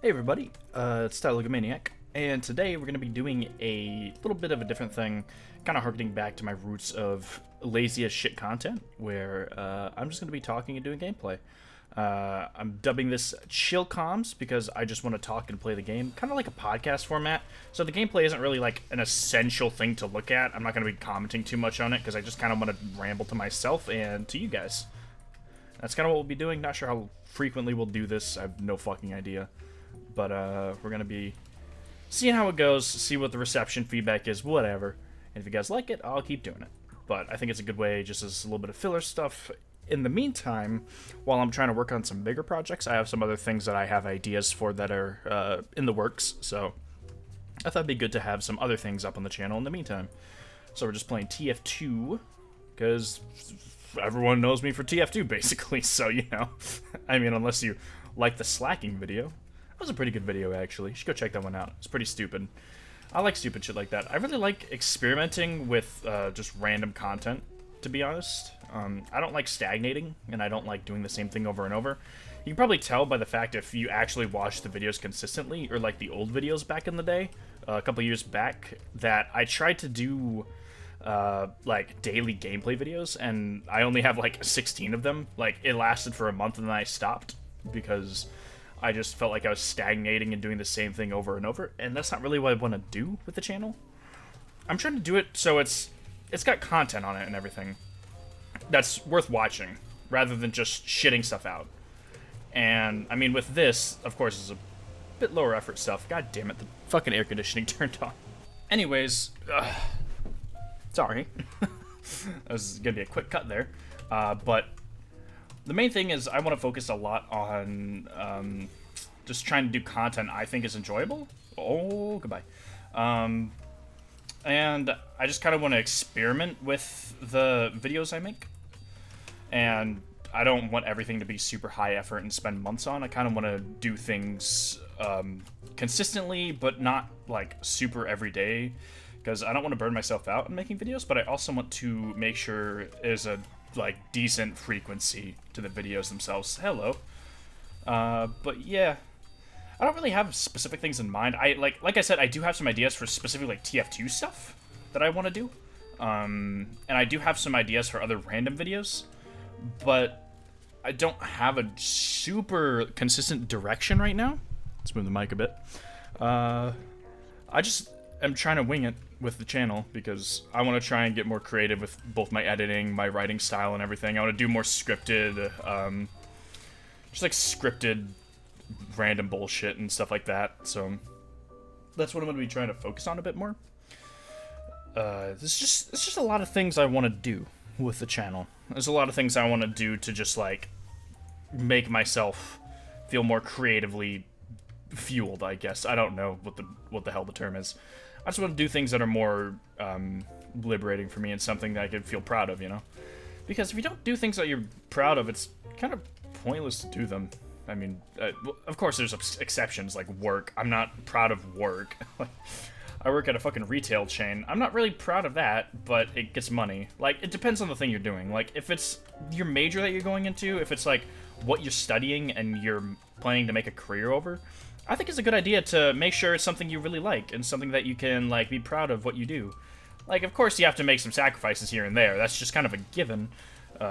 Hey everybody, it's Tylogomaniac, and today we're going to be doing a little bit of a different thing, kind of harkening back to my roots of lazy as shit content, where I'm just going to be talking and doing gameplay. I'm dubbing this Chill Comms because I just want to talk and play the game, kind of like a podcast format, so the gameplay isn't really like an essential thing to look at. I'm not going to be commenting too much on it because I just kind of want to ramble to myself and to you guys. That's kind of what we'll be doing. Not sure how frequently we'll do this, I have no fucking idea. But we're going to be seeing how it goes, see what the reception feedback is, whatever. And if you guys like it, I'll keep doing it. But I think it's a good way, just as a little bit of filler stuff. In the meantime, while I'm trying to work on some bigger projects, I have some other things that I have ideas for that are in the works. So I thought it'd be good to have some other things up on the channel in the meantime. So we're just playing TF2, because everyone knows me for TF2, basically. So, you know, I mean, unless you like the slacking video. That was a pretty good video, actually. You should go check that one out. It's pretty stupid. I like stupid shit like that. I really like experimenting with just random content, to be honest. I don't like stagnating, and I don't like doing the same thing over and over. You can probably tell by the fact if you actually watch the videos consistently, or like the old videos back in the day, a couple years back, that I tried to do like daily gameplay videos, and I only have like 16 of them. Like, it lasted for a month and then I stopped, because I just felt like I was stagnating and doing the same thing over and over, and that's not really what I want to do with the channel. I'm trying to do it so it's got content on it and everything that's worth watching, rather than just shitting stuff out. And, I mean, with this, of course, it's a bit lower effort stuff. God damn it, the fucking air conditioning turned on. Anyways, sorry. That was gonna be a quick cut there. But the main thing is I want to focus a lot on just trying to do content I think is enjoyable. Oh, goodbye. And I just kind of want to experiment with the videos I make. And I don't want everything to be super high effort and spend months on. I kind of want to do things consistently, but not like super every day, because I don't want to burn myself out in making videos, but I also want to make sure there's a like decent frequency to the videos themselves. Hello. But yeah, I don't really have specific things in mind. Like I said, I do have some ideas for specific like TF2 stuff that I want to do. And I do have some ideas for other random videos, but I don't have a super consistent direction right now. Let's move the mic a bit. I just am trying to wing it with the channel, because I want to try and get more creative with both my editing, my writing style, and everything. I want to do more scripted, just like scripted random bullshit and stuff like that. So that's what I'm going to be trying to focus on a bit more. It's just a lot of things I want to do with the channel. There's a lot of things I want to do to just like make myself feel more creatively fueled, I guess. I don't know what the hell the term is. I just want to do things that are more liberating for me, and something that I can feel proud of, you know? Because if you don't do things that you're proud of, it's kind of pointless to do them. I mean, of course there's exceptions, like work. I'm not proud of work. I work at a fucking retail chain. I'm not really proud of that, but it gets money. Like, it depends on the thing you're doing. Like, if it's your major that you're going into, if it's like what you're studying and you're planning to make a career over, I think it's a good idea to make sure it's something you really like, and something that you can, like, be proud of what you do. Like, of course you have to make some sacrifices here and there. That's just kind of a given.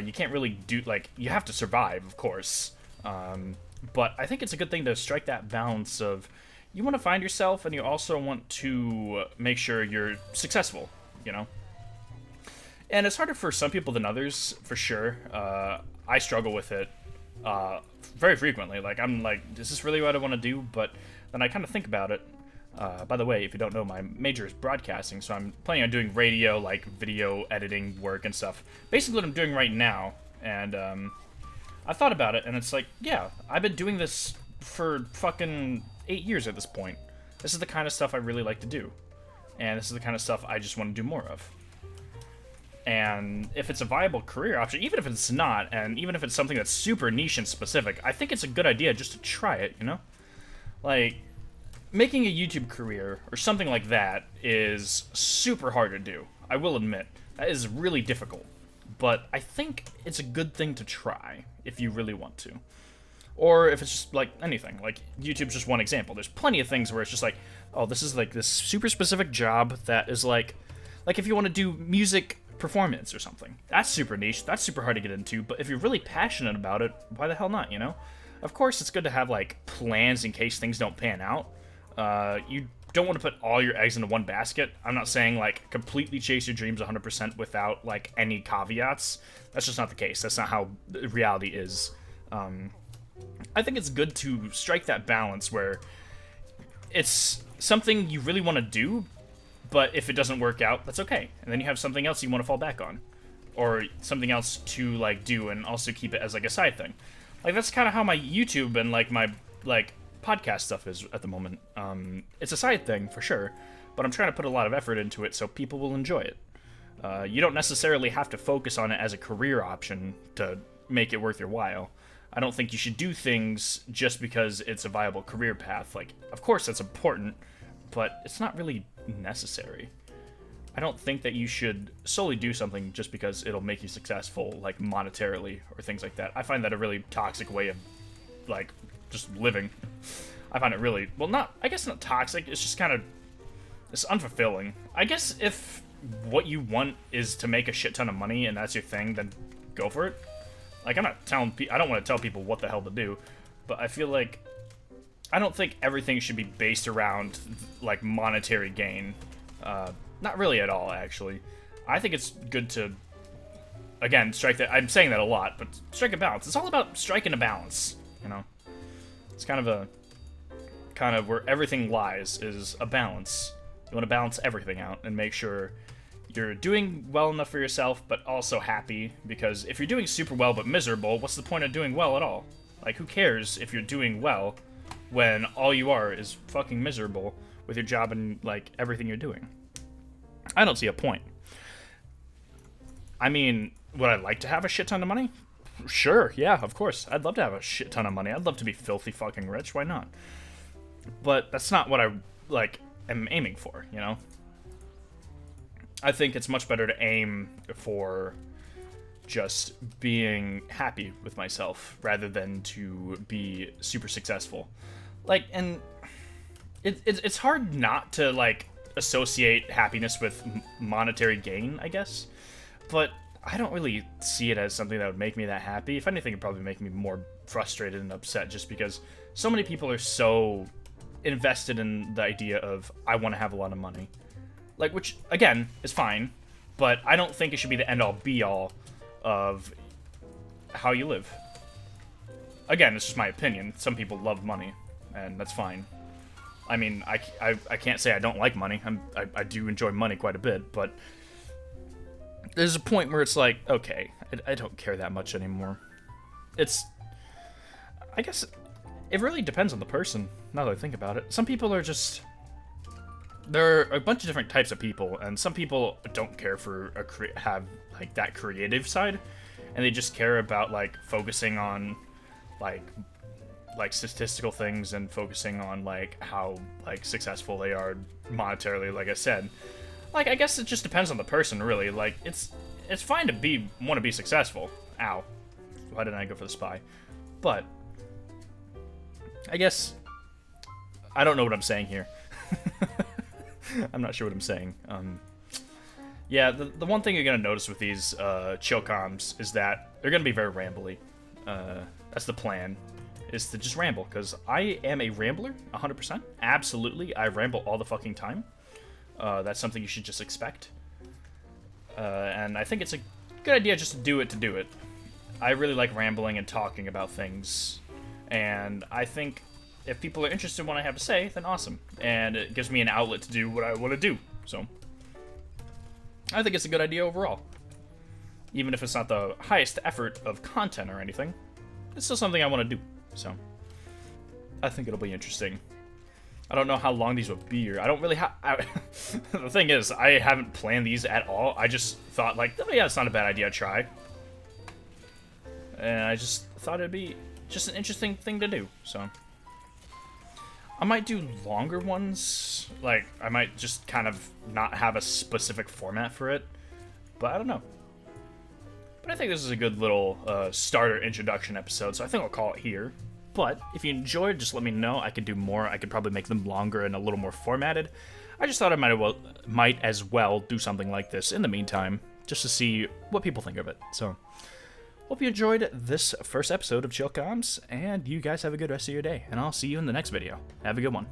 You can't really do, like, you have to survive, of course. But I think it's a good thing to strike that balance of, you want to find yourself, and you also want to make sure you're successful, you know? And it's harder for some people than others, for sure. I struggle with it very frequently. Like, I'm like, is this really what I want to do? But then I kind of think about it. By the way, if you don't know, my major is broadcasting, so I'm planning on doing radio, like video editing work and stuff. Basically what I'm doing right now. And I thought about it, and it's like, yeah, I've been doing this for fucking 8 years at this point. This is the kind of stuff I really like to do. And this is the kind of stuff I just want to do more of. And if it's a viable career option, even if it's not, and even if it's something that's super niche and specific, I think it's a good idea just to try it, you know? Like, making a YouTube career, or something like that, is super hard to do. I will admit. That is really difficult. But I think it's a good thing to try, if you really want to. Or if it's just like anything, like YouTube's just one example. There's plenty of things where it's just like, oh, this is like this super specific job that is like if you want to do music performance or something. That's super niche. That's super hard to get into. But if you're really passionate about it, why the hell not, you know? Of course, it's good to have like plans in case things don't pan out. You don't want to put all your eggs into one basket. I'm not saying like completely chase your dreams 100% without like any caveats. That's just not the case. That's not how reality is. I think it's good to strike that balance where it's something you really want to do, but if it doesn't work out, that's okay. And then you have something else you want to fall back on. Or something else to, like, do and also keep it as, like, a side thing. Like, that's kind of how my YouTube and, like, my, like, podcast stuff is at the moment. It's a side thing, for sure, but I'm trying to put a lot of effort into it so people will enjoy it. You don't necessarily have to focus on it as a career option to make it worth your while. I don't think you should do things just because it's a viable career path. Like, of course that's important, but it's not really necessary. I don't think that you should solely do something just because it'll make you successful, like, monetarily or things like that. I find that a really toxic way of, like, just living. I find it really, well, I guess not toxic, it's just kind of, it's unfulfilling. I guess if what you want is to make a shit ton of money and that's your thing, then go for it. Like, I don't want to tell people what the hell to do, but I feel like I don't think everything should be based around, like, monetary gain. Not really at all, actually. I think it's good to, again, strike that. I'm saying that a lot, but strike a balance. It's all about striking a balance, you know? It's kind of where everything lies, is a balance. You want to balance everything out and make sure you're doing well enough for yourself, but also happy, because if you're doing super well but miserable, what's the point of doing well at all? Like, who cares if you're doing well when all you are is fucking miserable with your job and, like, everything you're doing? I don't see a point. I mean, would I like to have a shit ton of money? Sure, yeah, of course. I'd love to have a shit ton of money. I'd love to be filthy fucking rich. Why not? But that's not what I, like, am aiming for, you know? I think it's much better to aim for just being happy with myself rather than to be super successful. Like, and it's hard not to, like, associate happiness with monetary gain, I guess. But I don't really see it as something that would make me that happy. If anything, it'd probably make me more frustrated and upset just because so many people are so invested in the idea of, I want to have a lot of money. Like, which, again, is fine, but I don't think it should be the end-all, be-all of how you live. Again, it's just my opinion. Some people love money, and that's fine. I mean, I can't say I don't like money. I do enjoy money quite a bit, but there's a point where it's like, okay, I don't care that much anymore. I guess it really depends on the person, now that I think about it. Some people are just, there are a bunch of different types of people, and some people don't care for have like that creative side, and they just care about like focusing on like statistical things and focusing on like how like successful they are monetarily. Like I said, like I guess it just depends on the person, really. Like it's fine to want to be successful. Ow, why didn't I go for the spy? But I guess I don't know what I'm saying here. I'm not sure what I'm saying. Yeah, the one thing you're gonna notice with these chill comms is that they're gonna be very rambly. That's the plan, is to just ramble, because I am a rambler, 100%. Absolutely, I ramble all the fucking time. That's something you should just expect. And I think it's a good idea just to do it. I really like rambling and talking about things, and I think if people are interested in what I have to say, then awesome. And it gives me an outlet to do what I want to do, so I think it's a good idea overall. Even if it's not the highest effort of content or anything, it's still something I want to do, so I think it'll be interesting. I don't know how long these will be, or I don't really have... The thing is, I haven't planned these at all. I just thought, like, oh yeah, it's not a bad idea to try. And I just thought it'd be just an interesting thing to do, so I might do longer ones. Like, I might just kind of not have a specific format for it, but I don't know. But I think this is a good little starter introduction episode, so I think I'll call it here. But if you enjoyed, just let me know. I could do more. I could probably make them longer and a little more formatted. I just thought I might as well do something like this in the meantime, just to see what people think of it. So, hope you enjoyed this first episode of Chill Comms, and you guys have a good rest of your day, and I'll see you in the next video. Have a good one.